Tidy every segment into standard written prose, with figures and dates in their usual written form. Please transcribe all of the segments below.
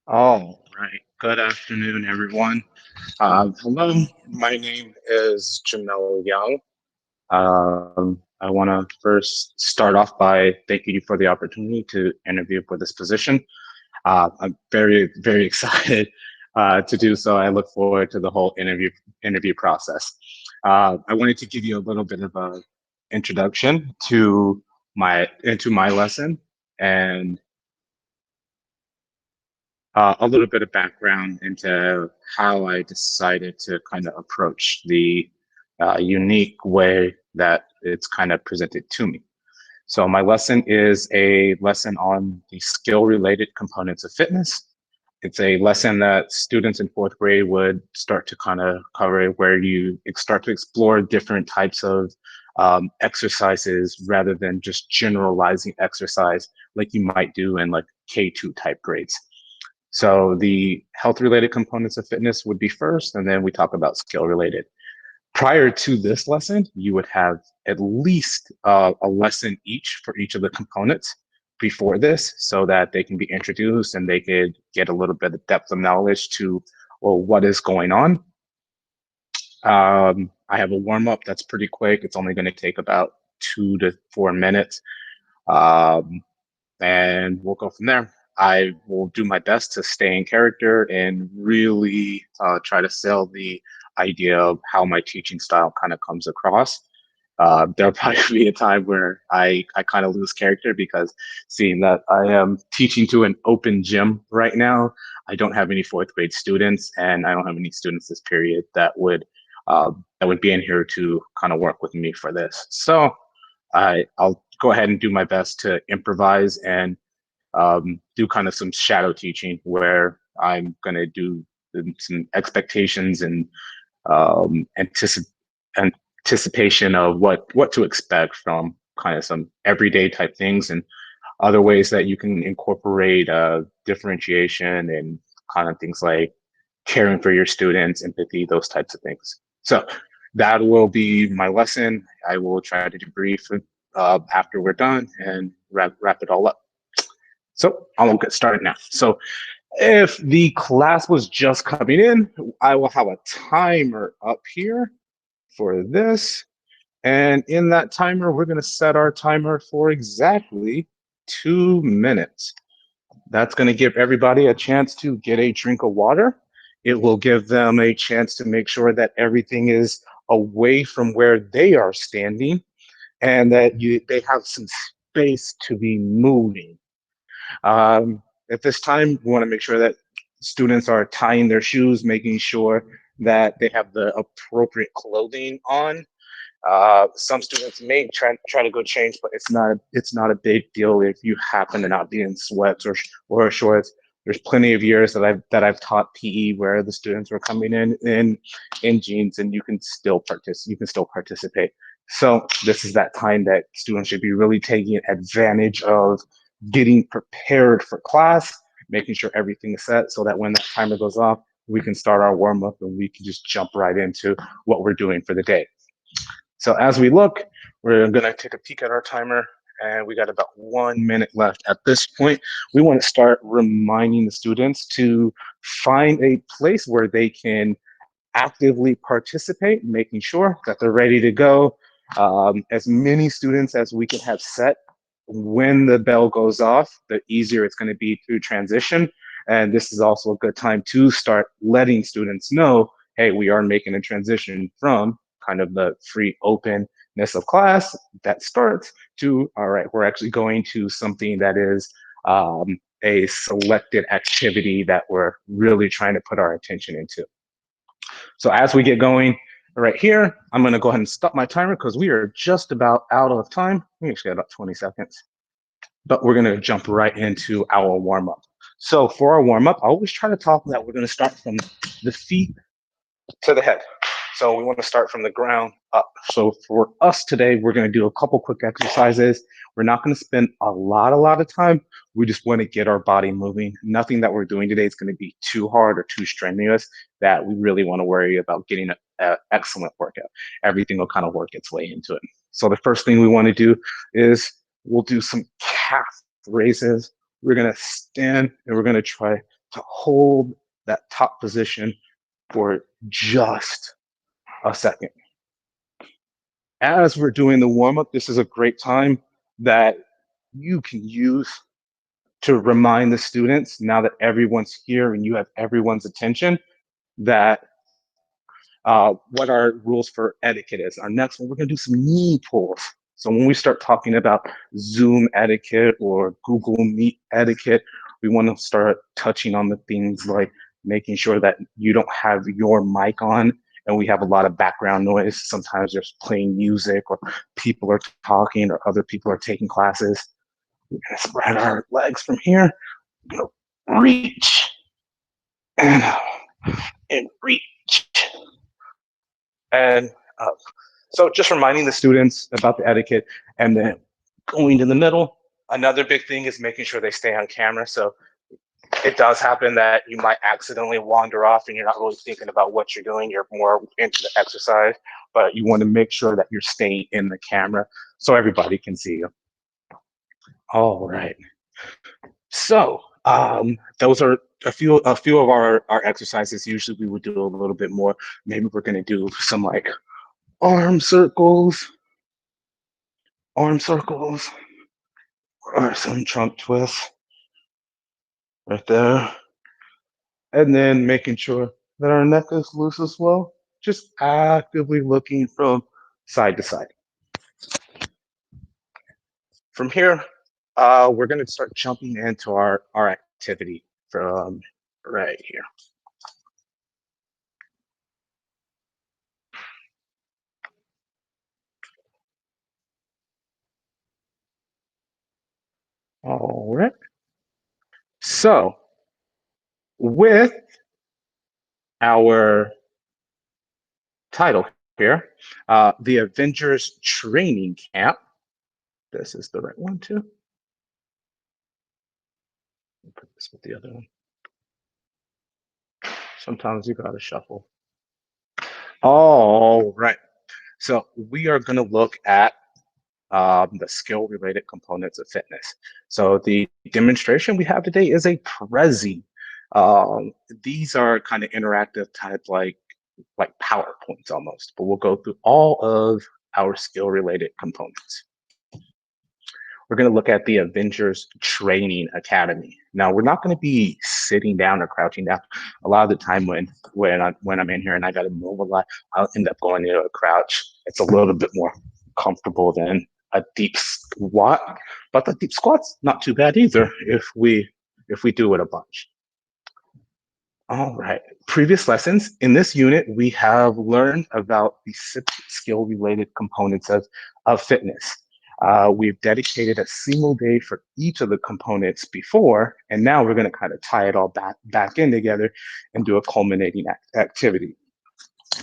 All right. Good afternoon, everyone. Hello, my name is Jamelle Young. I want to first start off by thanking you for the opportunity to interview for this position. I'm very excited to do so. I look forward to the whole interview process. I wanted to give you a little bit of a introduction to my lesson and a little bit of background into how I decided to kind of approach the unique way that it's kind of presented to me. So my lesson is a lesson on the skill-related components of fitness. It's a lesson that students in fourth grade would start to kind of cover, where you start to explore different types of exercises rather than just generalizing exercise like you might do in like K2 type grades. So the health related components of fitness would be first, and then we talk about skill related. Prior to this lesson, you would have at least a lesson each for each of the components before this so that they can be introduced and they could get a little bit of depth of knowledge to, well, what is going on. I have a warm up that's pretty quick. It's only going to take about 2 to 4 minutes. Um, and we'll go from there. I will do my best to stay in character and really try to sell the idea of how my teaching style kind of comes across. There'll probably be a time where I kind of lose character because seeing that I am teaching to an open gym right now, I don't have any fourth grade students, and I don't have any students this period that would be in here to kind of work with me for this. So I'll go ahead and do my best to improvise and do kind of some shadow teaching where I'm going to do some expectations and anticipation of what to expect from kind of some everyday type things and other ways that you can incorporate differentiation and kind of things like caring for your students, empathy, those types of things. So that will be my lesson. I will try to debrief after we're done and wrap it all up. So I'll get started now. So if the class was just coming in, I will have a timer up here for this. And in that timer, we're going to set our timer for exactly 2 minutes. That's going to give everybody a chance to get a drink of water. It will give them a chance to make sure that everything is away from where they are standing and that they have some space to be moving. At this time, we want to make sure that students are tying their shoes, making sure that they have the appropriate clothing on. Some students may try to go change, but it's not a big deal if you happen to not be in sweats or shorts. There's plenty of years that I've taught PE where the students were coming in jeans, and you can still participate. So this is that time that students should be really taking advantage of getting prepared for class, making sure everything is set so that when that timer goes off, we can start our warm up and we can just jump right into what we're doing for the day. So as we look, we're going to take a peek at our timer, and we got about 1 minute left. At this point, we want to start reminding the students to find a place where they can actively participate, making sure that they're ready to go. As many students as we can have set when the bell goes off, the easier it's going to be to transition. And this is also a good time to start letting students know, hey, we are making a transition from kind of the free openness of class that starts to, all right, we're actually going to something that is a selected activity that we're really trying to put our attention into. So as we get going right here, I'm going to go ahead and stop my timer because we are just about out of time. We actually got about 20 seconds, but we're going to jump right into our warm up. So for our warm up, I always try to talk that we're going to start from the feet to the head. So we want to start from the ground up. So for us today, we're going to do a couple quick exercises. We're not going to spend a lot of time. We just want to get our body moving. Nothing that we're doing today is going to be too hard or too strenuous that we really want to worry about getting an excellent workout. Everything will kind of work its way into it. So the first thing we want to do is we'll do some calf raises. We're going to stand and we're going to try to hold that top position for just a second. As we're doing the warm up, this is a great time that you can use to remind the students, now that everyone's here and you have everyone's attention, that what our rules for etiquette is. Our next one, we're going to do some knee pulls. So when we start talking about Zoom etiquette or Google Meet etiquette, we want to start touching on the things like making sure that you don't have your mic on and we have a lot of background noise. Sometimes there's playing music or people are talking or other people are taking classes. We're going to spread our legs from here, reach and, and reach and up. So just reminding the students about the etiquette and then going to the middle. Another big thing is making sure they stay on camera. So it does happen that you might accidentally wander off and you're not really thinking about what you're doing. You're more into the exercise, but you want to make sure that you're staying in the camera so everybody can see you. All right. So those are a few of our exercises. Usually we would do a little bit more. Maybe we're going to do some like arm circles, or some trunk twists right there. And then making sure that our neck is loose as well. Just actively looking from side to side. From here, we're going to start jumping into our activity from right here. All right. So with our title here, the Avengers Training Camp. This is the right one too. Put this with the other one. Sometimes you gotta shuffle. All right. So we are going to look at the skill-related components of fitness. So the demonstration we have today is a Prezi. These are kind of interactive type like PowerPoints almost, but we'll go through all of our skill-related components. We're going to look at the Avengers Training Academy. Now, we're not going to be sitting down or crouching down. A lot of the time when I'm in here and I got to move a lot, I'll end up going into a crouch. It's a little bit more comfortable than a deep squat, but the deep squat's not too bad either if we do it a bunch. All right. Previous lessons in this unit, we have learned about the six skill-related components of fitness. We've dedicated a single day for each of the components before, and now we're going to kind of tie it all back in together and do a culminating activity.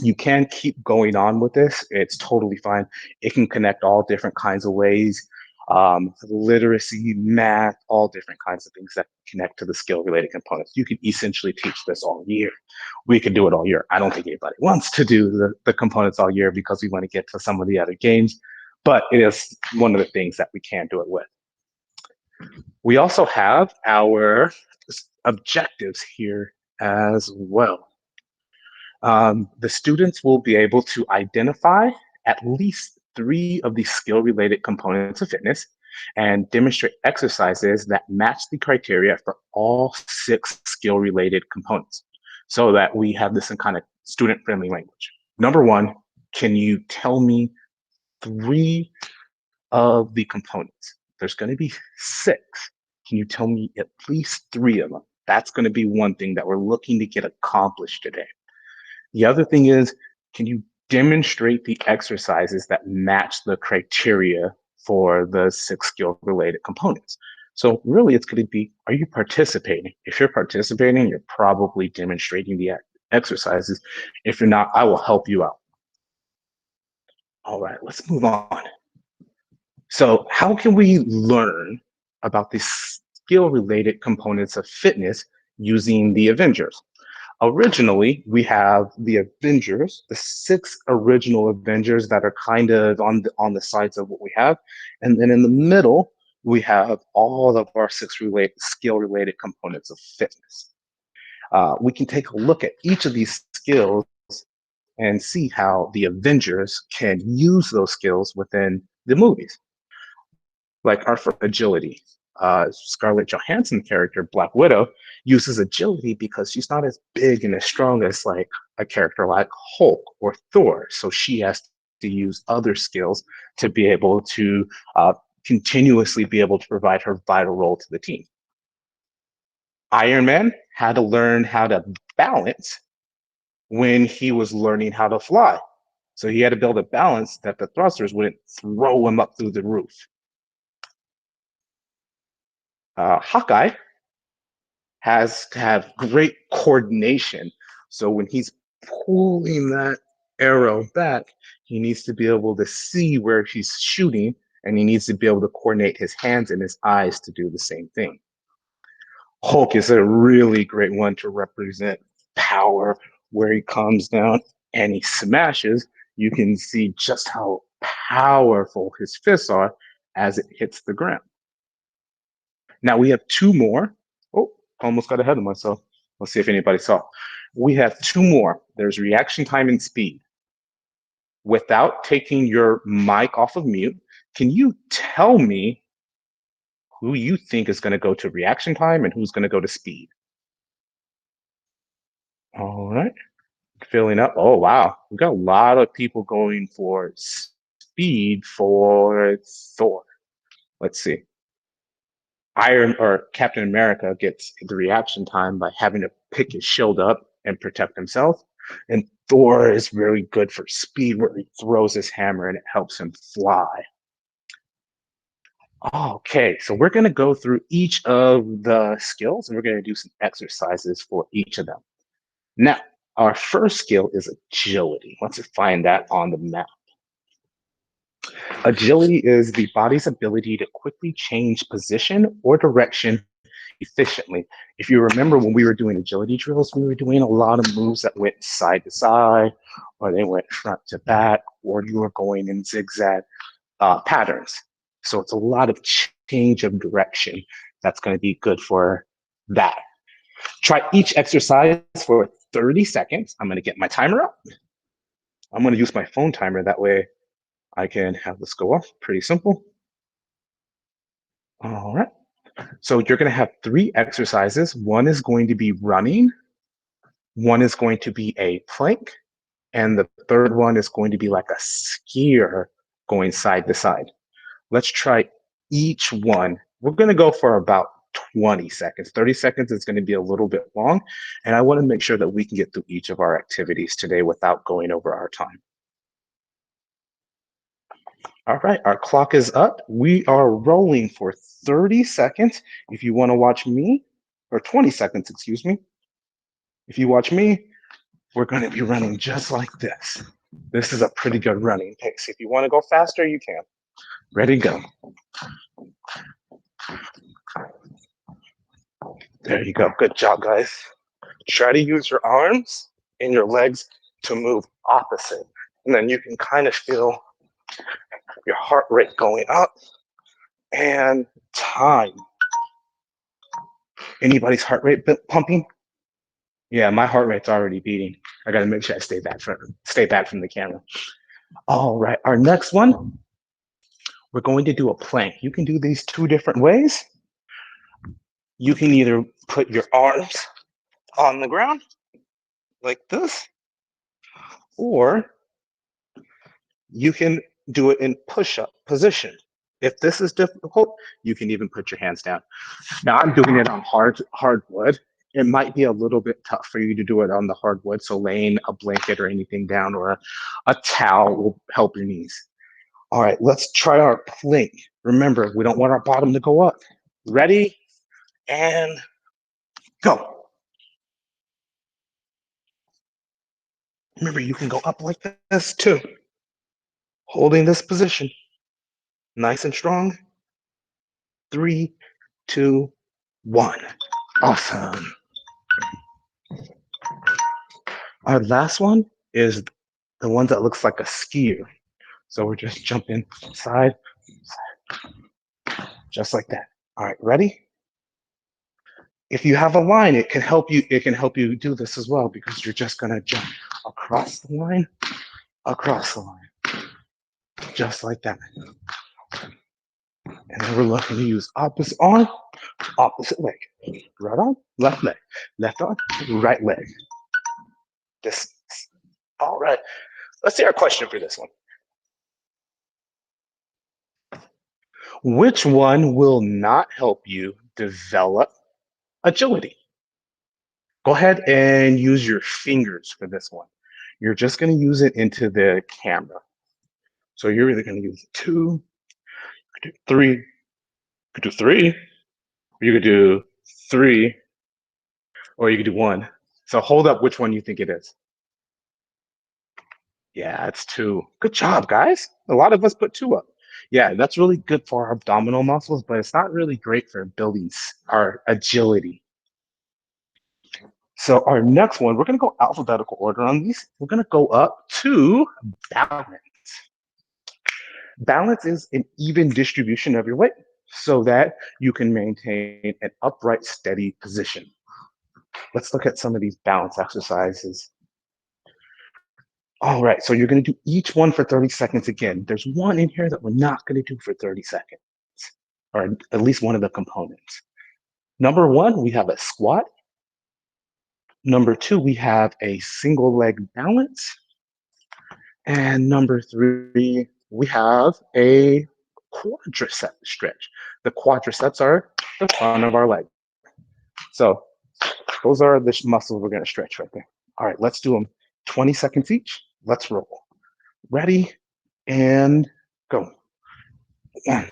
You can keep going on with this. It's totally fine. It can connect all different kinds of ways, literacy, math, all different kinds of things that connect to the skill-related components. You can essentially teach this all year. We could do it all year. I don't think anybody wants to do the components all year because we want to get to some of the other games, but it is one of the things that we can do it with. We also have our objectives here as well. The students will be able to identify at least 3 of the skill-related components of fitness and demonstrate exercises that match the criteria for all 6 skill-related components so that we have this in kind of student-friendly language. Number 1, can you tell me 3 of the components? There's going to be 6. Can you tell me at least 3 of them? That's going to be one thing that we're looking to get accomplished today. The other thing is, can you demonstrate the exercises that match the criteria for the 6 skill-related components? So really, it's going to be, are you participating? If you're participating, you're probably demonstrating the exercises. If you're not, I will help you out. All right, let's move on. So how can we learn about the skill-related components of fitness using the Avengers? Originally, we have the Avengers, the 6 original Avengers that are kind of on the sides of what we have. And then in the middle, we have all of our 6 skill-related components of fitness. We can take a look at each of these skills and see how the Avengers can use those skills within the movies. Like our first agility. Scarlett Johansson character, Black Widow, uses agility because she's not as big and as strong as like a character like Hulk or Thor. So she has to use other skills to be able to continuously be able to provide her vital role to the team. Iron Man had to learn how to balance when he was learning how to fly. So he had to build a balance that the thrusters wouldn't throw him up through the roof. Hawkeye has to have great coordination. So when he's pulling that arrow back, he needs to be able to see where he's shooting, and he needs to be able to coordinate his hands and his eyes to do the same thing. Hulk is a really great one to represent power, where he comes down and he smashes. You can see just how powerful his fists are as it hits the ground. Now we have two more. Oh, almost got ahead of myself. Let's see if anybody saw. We have two more. There's reaction time and speed. Without taking your mic off of mute, can you tell me who you think is going to go to reaction time and who's going to go to speed? All right. Filling up. Oh, wow. We got a lot of people going for speed for Thor. Let's see. Iron or Captain America gets the reaction time by having to pick his shield up and protect himself. And Thor is very good for speed, where he throws his hammer and it helps him fly. Okay, so we're going to go through each of the skills and we're going to do some exercises for each of them. Now, our first skill is agility. Let's find that on the map. Agility is the body's ability to quickly change position or direction efficiently. If you remember when we were doing agility drills, we were doing a lot of moves that went side to side, or they went front to back, or you were going in zigzag patterns. So it's a lot of change of direction that's going to be good for that. Try each exercise for 30 seconds. I'm going to get my timer up. I'm going to use my phone timer. That way I can have this go off. Pretty simple. All right. So you're going to have three exercises. One is going to be running. One is going to be a plank. And the third one is going to be like a skier going side to side. Let's try each one. We're going to go for about 20 seconds. 30 seconds is going to be a little bit long. And I want to make sure that we can get through each of our activities today without going over our time. All right, our clock is up. We are rolling for 30 seconds. If you want to watch me, or 20 seconds, excuse me. If you watch me, we're going to be running just like this. This is a pretty good running pace. If you want to go faster, you can. Ready, go. There you go. Good job, guys. Try to use your arms and your legs to move opposite. And then you can kind of feel your heart rate going up and time. Anybody's heart rate pumping? Yeah, my heart rate's already beating. I got to make sure I stay back from the camera. All right, our next one, we're going to do a plank. You can do these two different ways. You can either put your arms on the ground like this, or you can do it in push-up position. If this is difficult, you can even put your hands down. Now I'm doing it on hardwood. It might be a little bit tough for you to do it on the hardwood, so laying a blanket or anything down or a towel will help your knees. All right, let's try our plank. Remember, we don't want our bottom to go up. Ready, and go. Remember, you can go up like this too. Holding this position. Nice and strong. 3, 2, 1. Awesome. Our last one is the one that looks like a skier. So we're just jumping side, just like that. All right, ready? If you have a line, it can help you. It can help you do this as well because you're just gonna jump across the line, just like that. And then we're looking to use opposite arm, opposite leg. Right arm, left leg. Left arm, right leg. This. All right. Let's see our question for this one. Which one will not help you develop agility? Go ahead and use your fingers for this one. You're just going to use it into the camera. So you're either going to use 2, 3, you could do 3, or you could do 3, or you could do 1. So hold up which one you think it is. Yeah, it's 2. Good job, guys. A lot of us put 2 up. Yeah, that's really good for our abdominal muscles, but it's not really great for building our agility. So our next one, we're going to go alphabetical order on these. We're going to go up to balance. Balance is an even distribution of your weight so that you can maintain an upright, steady position. Let's look at some of these balance exercises. All right, so you're going to do each one for 30 seconds again. There's one in here that we're not going to do for 30 seconds, or at least one of the components. Number 1, we have a squat. Number 2, we have a single leg balance. And number 3, we have a quadricep stretch. The quadriceps are the front of our leg. So those are the muscles we're going to stretch right there. All right, let's do them 20 seconds each. Let's roll. Ready and go. 1,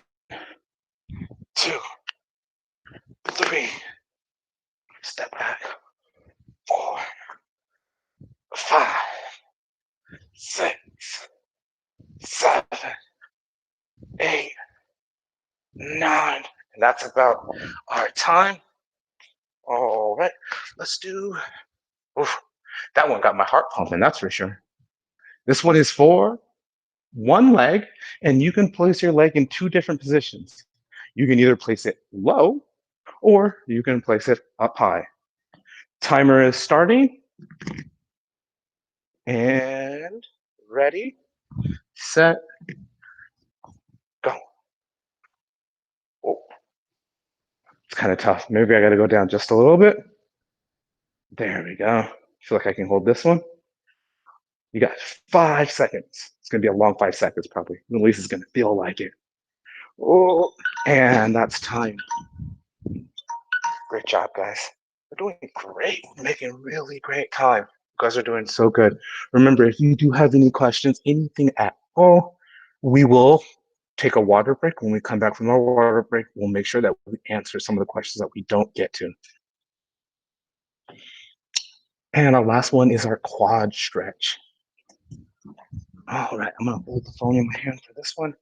2, 3. Step back. 4, 5, 6, 7, 8, 9. And that's about our time. All right, let's do. Oof, that one got my heart pumping, that's for sure. This one is for one leg, and you can place your leg in 2 different positions. You can either place it low or you can place it up high. Timer is starting. And ready, set, go. Oh, it's kind of tough. Maybe I got to go down just a little bit. There we go. I feel like I can hold this one. You got 5 seconds. It's going to be a long 5 seconds, probably. At least it's going to feel like it. Oh, and that's time. Great job, guys. We're doing great. We're making really great time. You guys are doing so good. Remember, if you do have any questions, anything at all, we will take a water break. When we come back from our water break, we'll make sure that we answer some of the questions that we don't get to. And our last one is our quad stretch. All right, I'm gonna hold the phone in my hand for this one.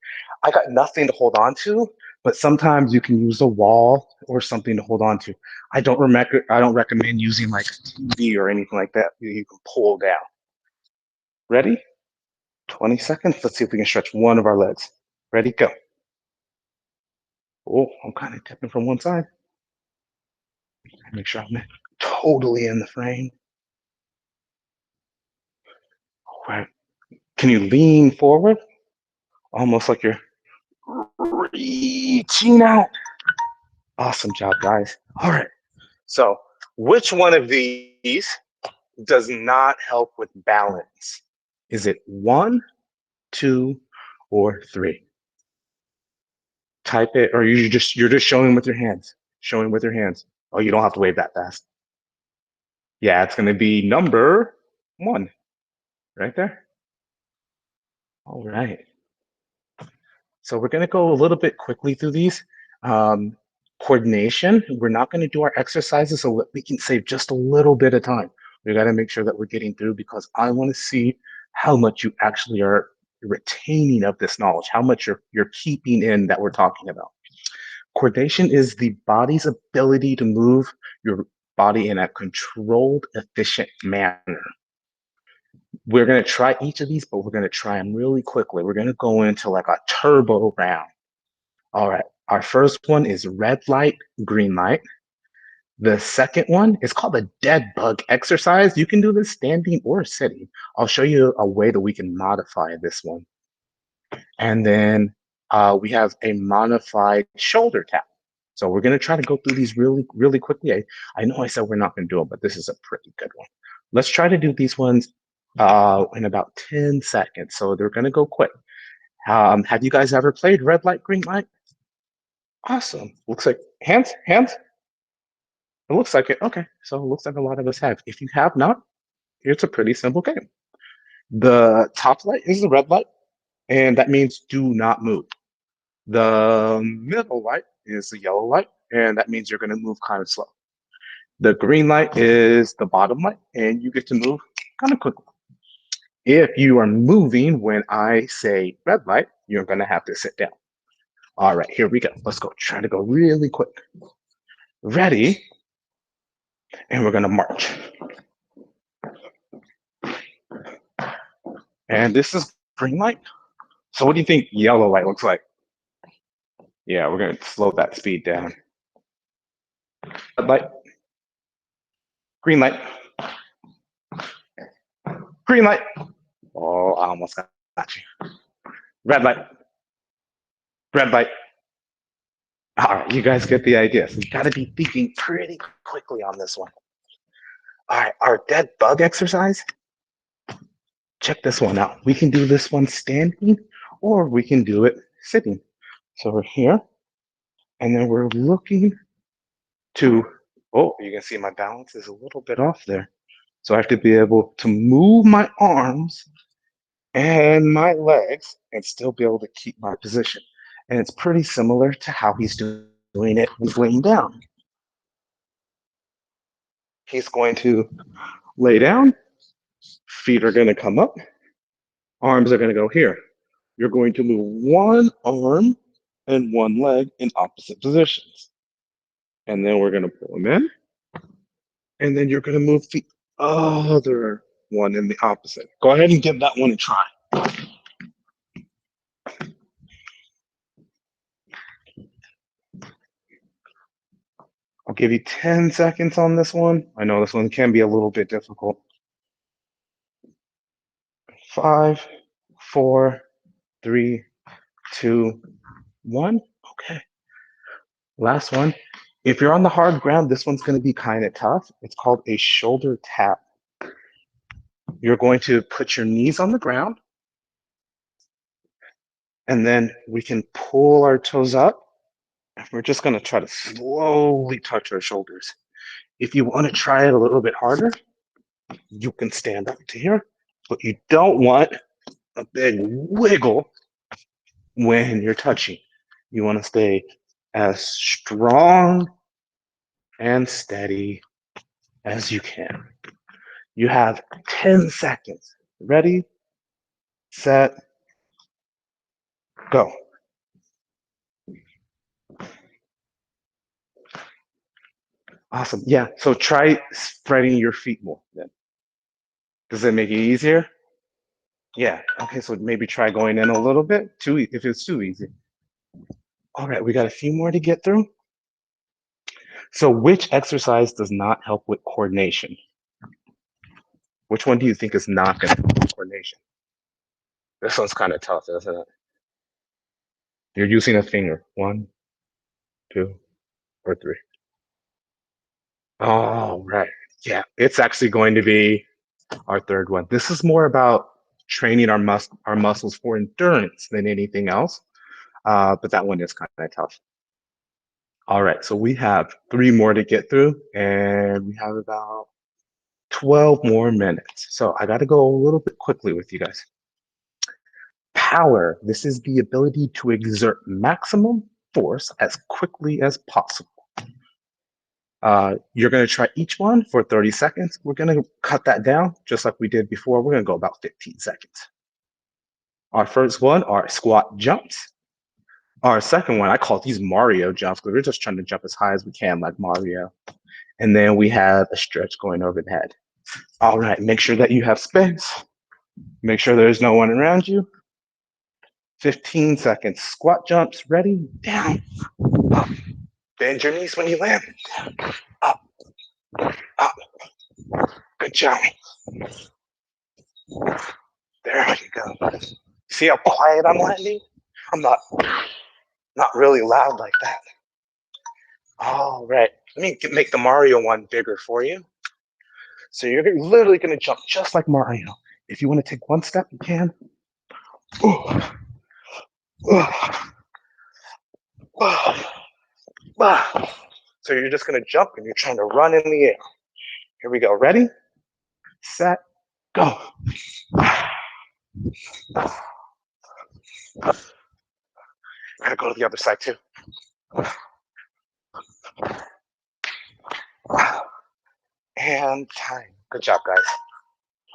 I got nothing to hold on to, but sometimes you can use a wall or something to hold on to. I don't recommend using like TV or anything like that. You can pull down. Ready? 20 seconds. Let's see if we can stretch one of our legs. Ready, go. Oh, I'm kind of tipping from one side. Make sure I'm totally in the frame. All right. Can you lean forward? Almost like you're reaching out. Awesome job, guys. All right. So, which one of these does not help with balance? Is it 1, 2, or 3? Type it, or you're just showing with your hands. Showing with your hands. Oh, you don't have to wave that fast. Yeah, it's going to be number 1, right there. All right. So we're going to go a little bit quickly through these. Coordination, we're not going to do our exercises so we can save just a little bit of time. We got to make sure that we're getting through because I want to see how much you actually are retaining of this knowledge, how much you're keeping in that we're talking about. Coordination is the body's ability to move your body in a controlled, efficient manner. We're going to try each of these, but we're going to try them really quickly. We're going to go into like a turbo round. All right. Our first one is red light, green light. The second one is called the dead bug exercise. You can do this standing or sitting. I'll show you a way that we can modify this one. And then we have a modified shoulder tap. So we're going to try to go through these really, really quickly. I know I said we're not going to do them, but this is a pretty good one. Let's try to do these ones in about 10 seconds. So they're going to go quick. Have you guys ever played red light, green light? Awesome. Looks like hands, hands. It looks like it. Okay. So it looks like a lot of us have. If you have not, it's a pretty simple game. The top light is the red light, and that means do not move. The middle light is the yellow light, and that means you're going to move kind of slow. The green light is the bottom light, and you get to move kind of quickly. If you are moving when I say red light, you're going to have to sit down. All right, here we go. Let's go. Try to go really quick. Ready? And we're going to march. And this is green light. So what do you think yellow light looks like? Yeah, we're going to slow that speed down. Red light. Green light. Green light. Oh, I almost got you. Red light. Red light. All right, you guys get the idea. So you got to be thinking pretty quickly on this one. All right, our dead bug exercise. Check this one out. We can do this one standing or we can do it sitting. So we're here and then we're looking to, oh, you can see my balance is a little bit off there. So I have to be able to move my arms and my legs and still be able to keep my position. And it's pretty similar to how he's doing it when he's laying down. He's going to lay down, feet are going to come up, arms are going to go here. You're going to move one arm and one leg in opposite positions. And then we're going to pull them in. And then you're going to move the other one in the opposite. Go ahead and give that one a try. I'll give you 10 seconds on this one. I know this one can be a little bit difficult. 5, 4, 3, 2, 1. Okay. Last one. If you're on the hard ground, this one's going to be kind of tough. It's called a shoulder tap. You're going to put your knees on the ground, and then we can pull our toes up. And we're just going to try to slowly touch our shoulders. If you want to try it a little bit harder, you can stand up to here, but you don't want a big wiggle when you're touching. You want to stay as strong and steady as you can. You have 10 seconds. Ready, set, go. Awesome. Yeah. So try spreading your feet more then. Does it make it easier? Yeah. Okay. So maybe try going in a little bit if it's too easy. All right. We got a few more to get through. So which exercise does not help with coordination? Which one do you think is not going to help with coordination? This one's kind of tough, isn't it? You're using a finger. 1, 2, or 3. Oh, right. Yeah. It's actually going to be our third one. This is more about training our muscles for endurance than anything else. But that one is kind of tough. All right, so we have 3 more to get through, and we have about 12 more minutes. So I got to go a little bit quickly with you guys. Power. This is the ability to exert maximum force as quickly as possible. You're going to try each one for 30 seconds. We're going to cut that down just like we did before. We're going to go about 15 seconds. Our first one are squat jumps. Our second one, I call these Mario jumps because we're just trying to jump as high as we can like Mario. And then we have a stretch going over the head. All right, make sure that you have space. Make sure there's no one around you. 15 seconds. Squat jumps, ready, down, up. Bend your knees when you land. Up, Up. Good job. There you go. See how quiet I'm landing? I'm not really loud like that. All right. Let me make the Mario one bigger for you. So you're literally going to jump just like Mario. If you want to take one step, you can. Ooh. Ooh. Ooh. So you're just going to jump and you're trying to run in the air. Here we go. Ready, set, go. Gotta go to the other side too. And time. Good job, guys.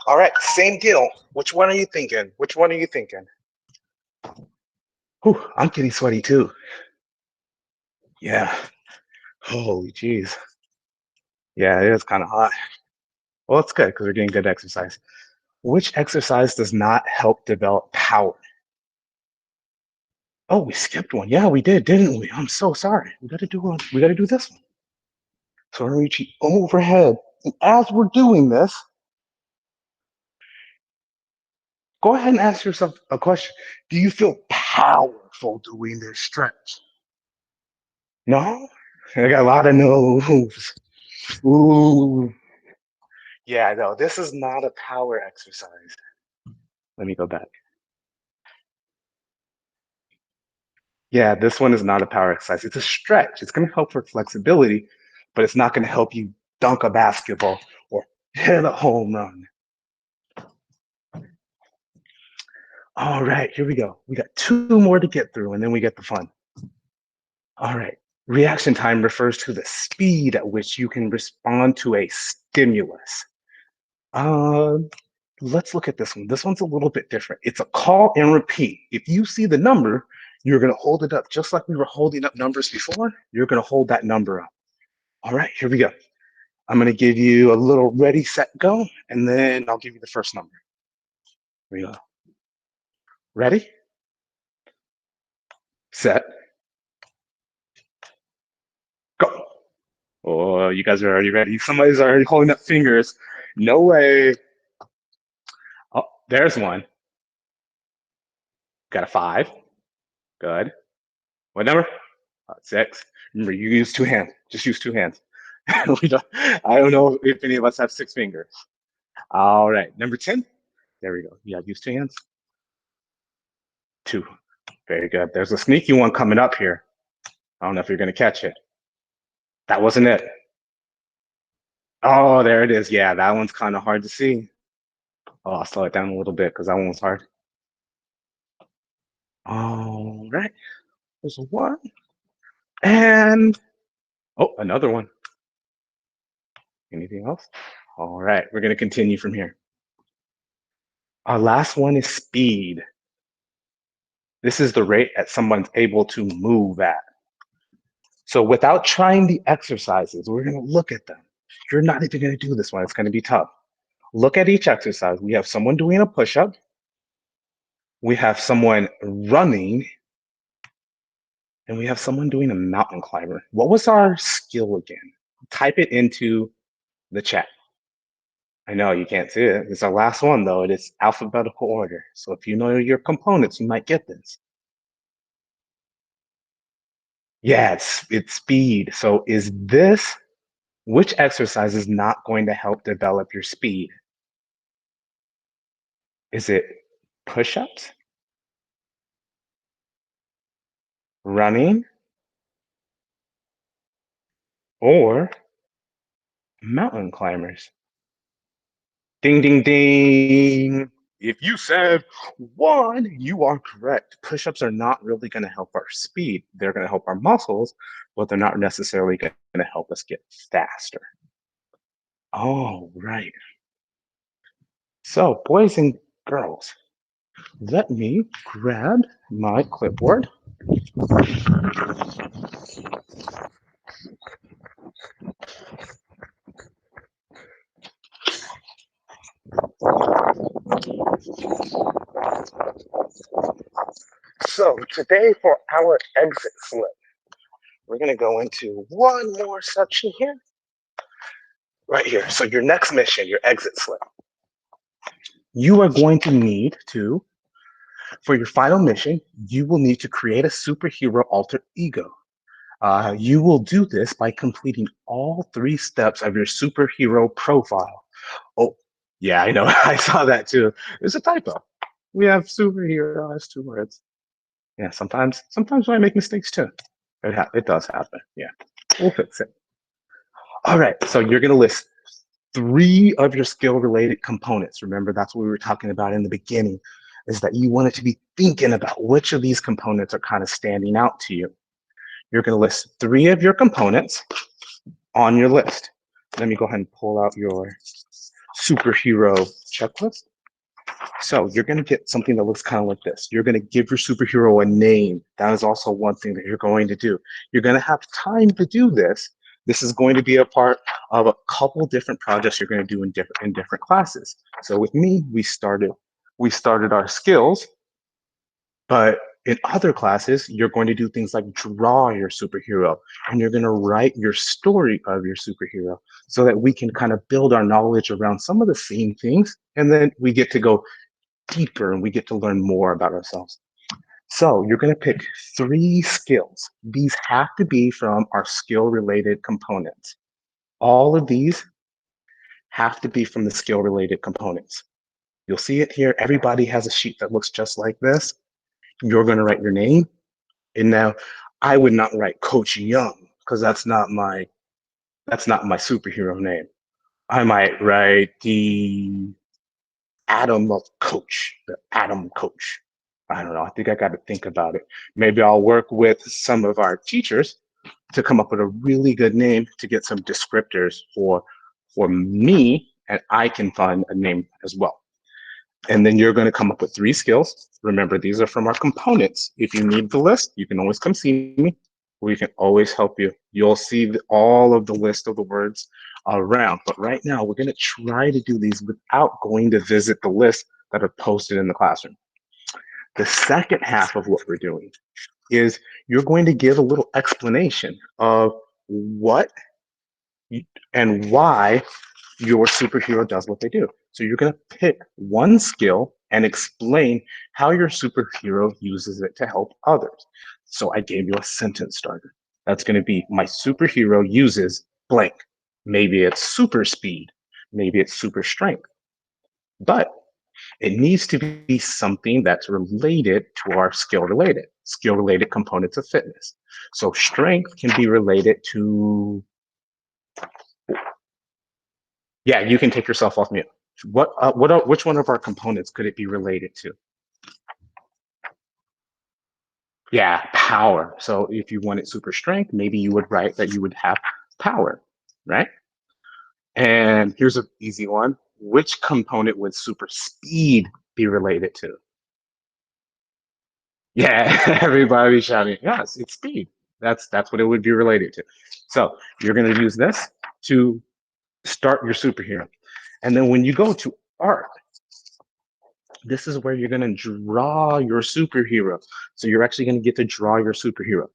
All right, same deal. Which one are you thinking? Which one are you thinking? Whew, I'm getting sweaty too. Yeah. Holy jeez. Yeah, it is kind of hot. Well, it's good because we're getting good exercise. Which exercise does not help develop power? Oh, we skipped one. Yeah, we did, didn't we? I'm so sorry. We gotta do one. We gotta do this one. So we're reaching overhead. And as we're doing this, go ahead and ask yourself a question. Do you feel powerful doing this stretch? No? I got a lot of no's. Ooh. Yeah, no, this is not a power exercise. Let me go back. Yeah, this one is not a power exercise. It's a stretch. It's going to help for flexibility, but it's not going to help you dunk a basketball or hit a home run. All right, here we go. We got two more to get through, and then we get the fun. All right. Reaction time refers to the speed at which you can respond to a stimulus. Uh, let's look at this one. This one's a little bit different. It's a call and repeat. If you see the number, you're going to hold it up just like we were holding up numbers before. You're going to hold that number up. All right, here we go. I'm going to give you a little ready, set, go, and then I'll give you the first number. Here we go. Ready, set, go. Oh, you guys are already ready. Somebody's already holding up fingers. No way. Oh, there's one. Got a 5. Good. What number? 6. Remember, you use 2 hands. Just use 2 hands. I don't know if any of us have 6 fingers. All right. Number 10. There we go. Yeah, use 2 hands. 2. Very good. There's a sneaky one coming up here. I don't know if you're going to catch it. That wasn't it. Oh, there it is. Yeah, that one's kind of hard to see. Oh, I'll slow it down a little bit because that one was hard. All right. There's a 1. And, oh, another one. Anything else? All right. We're going to continue from here. Our last one is speed. This is the rate at someone's able to move at. So without trying the exercises, we're going to look at them. You're not even going to do this one. It's going to be tough. Look at each exercise. We have someone doing a push-up. We have someone running. And we have someone doing a mountain climber. What was our skill again? Type it into the chat. I know you can't see it. It's our last one, though. It is alphabetical order. So if you know your components, you might get this. Yeah, it's speed. So is this, which exercise is not going to help develop your speed? Is it push-ups, running, or mountain climbers? Ding, ding, ding. If you said 1, you are correct. Push-ups are not really going to help our speed. They're going to help our muscles, but they're not necessarily going to help us get faster. All right. So, boys and girls, let me grab my clipboard. So, today for our exit slip, we're going to go into one more section here. right here. So your next mission, your exit slip, you are going to need to, for your final mission, you will need to create a superhero alter ego. You will do this by completing all 3 steps of your superhero profile. Oh, yeah, I know. I saw that too. It's a typo. We have superhero as 2 words. Yeah, sometimes I make mistakes too. It does happen. Yeah, we'll fix it. All right, so you're going to list 3 of your skill related components. Remember, that's what we were talking about in the beginning, is that you wanted to be thinking about which of these components are kind of standing out to you. You're going to list 3 of your components on your list. Let me go ahead and pull out your superhero checklist. So you're going to get something that looks kind of like this. You're going to give your superhero a name. That is also one thing that you're going to do. You're going to have time to do this. This is going to be a part of a couple different projects you're going to do in different classes. So with me, we started our skills, but in other classes, you're going to do things like draw your superhero, and you're going to write your story of your superhero so that we can kind of build our knowledge around some of the same things. And then we get to go deeper and we get to learn more about ourselves. So you're going to pick 3 skills. These have to be from our skill related components. All of these have to be from the skill related components. You'll see it here. Everybody has a sheet that looks just like this. You're going to write your name. And now I would not write Coach Young because that's not my superhero name. I might write the Atom of Coach, the Atom Coach. I don't know. I think I got to think about it. Maybe I'll work with some of our teachers to come up with a really good name to get some descriptors for me, and I can find a name as well. And then you're going to come up with 3 skills. Remember, these are from our components. If you need the list, you can always come see me. We can always help you. You'll see all of the list of the words around. But right now, we're going to try to do these without going to visit the list that are posted in the classroom. The second half of what we're doing is you're going to give a little explanation of what and why your superhero does what they do. So you're going to pick one skill and explain how your superhero uses it to help others. So I gave you a sentence starter. That's going to be my superhero uses blank. Maybe it's super speed. Maybe it's super strength. But it needs to be something that's related to our skill related components of fitness. So strength can be related to, yeah, you can take yourself off mute. Which one of our components could it be related to? Yeah, power. So if you wanted super strength, maybe you would write that you would have power, right? And here's an easy one. Which component would super speed be related to? Yeah, everybody shouting, yes, it's speed. That's what it would be related to. So you're going to use this to start your superhero. And then when you go to art, this is where you're going to draw your superhero. So you're actually going to get to draw your superhero.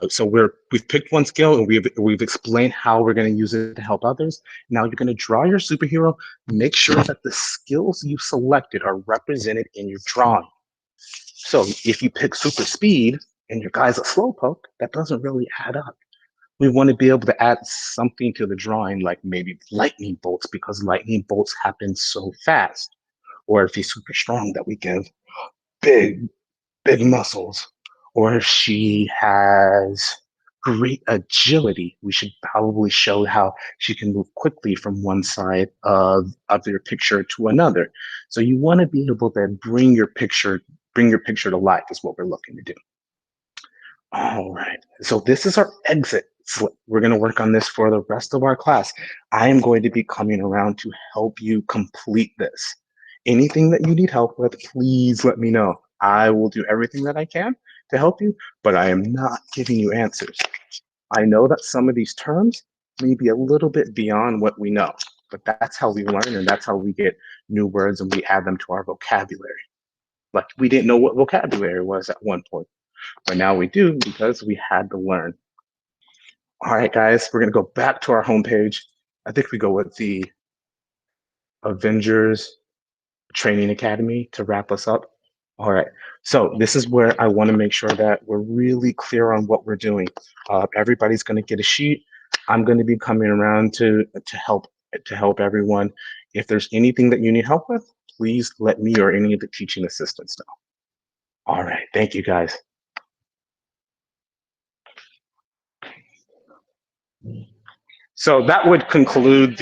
So we've picked one skill and we've explained how we're going to use it to help others. Now you're going to draw your superhero. Make sure that the skills you selected are represented in your drawing. So if you pick super speed and your guy's a slowpoke, that doesn't really add up. We want to be able to add something to the drawing, like maybe lightning bolts, because lightning bolts happen so fast. Or if he's super strong, that we give big, big muscles. Or if she has great agility, we should probably show how she can move quickly from one side of your picture to another. So you want to be able to bring your picture to life is what we're looking to do. All right. So this is our exit slip. We're going to work on this for the rest of our class. I am going to be coming around to help you complete this. Anything that you need help with, please let me know. I will do everything that I can to help you, but I am not giving you answers. I know that some of these terms may be a little bit beyond what we know, but that's how we learn and that's how we get new words and we add them to our vocabulary. Like we didn't know what vocabulary was at one point, but now we do because we had to learn. All right, guys, we're gonna go back to our homepage. I think we go with the Avengers Training Academy to wrap us up. All right, so this is where I want to make sure that we're really clear on what we're doing. Everybody's going to get a sheet. I'm going to be coming around to help everyone. If there's anything that you need help with, please let me or any of the teaching assistants know. All right, thank you guys. So that would conclude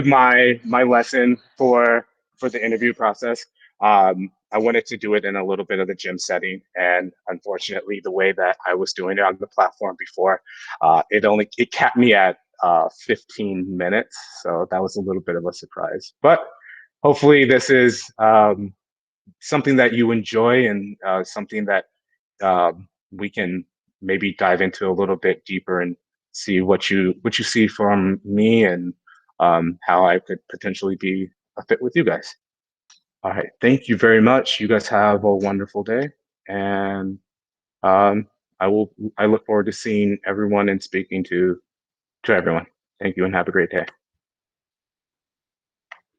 my lesson for the interview process. I wanted to do it in a little bit of the gym setting, and unfortunately, the way that I was doing it on the platform before, it capped me at 15 minutes, so that was a little bit of a surprise. But hopefully, this is something that you enjoy and something that we can maybe dive into a little bit deeper and see what you see from me and how I could potentially be a fit with you guys. All right, thank you very much. You guys have a wonderful day, and um, I look forward to seeing everyone and speaking to everyone. Thank you, and have a great day.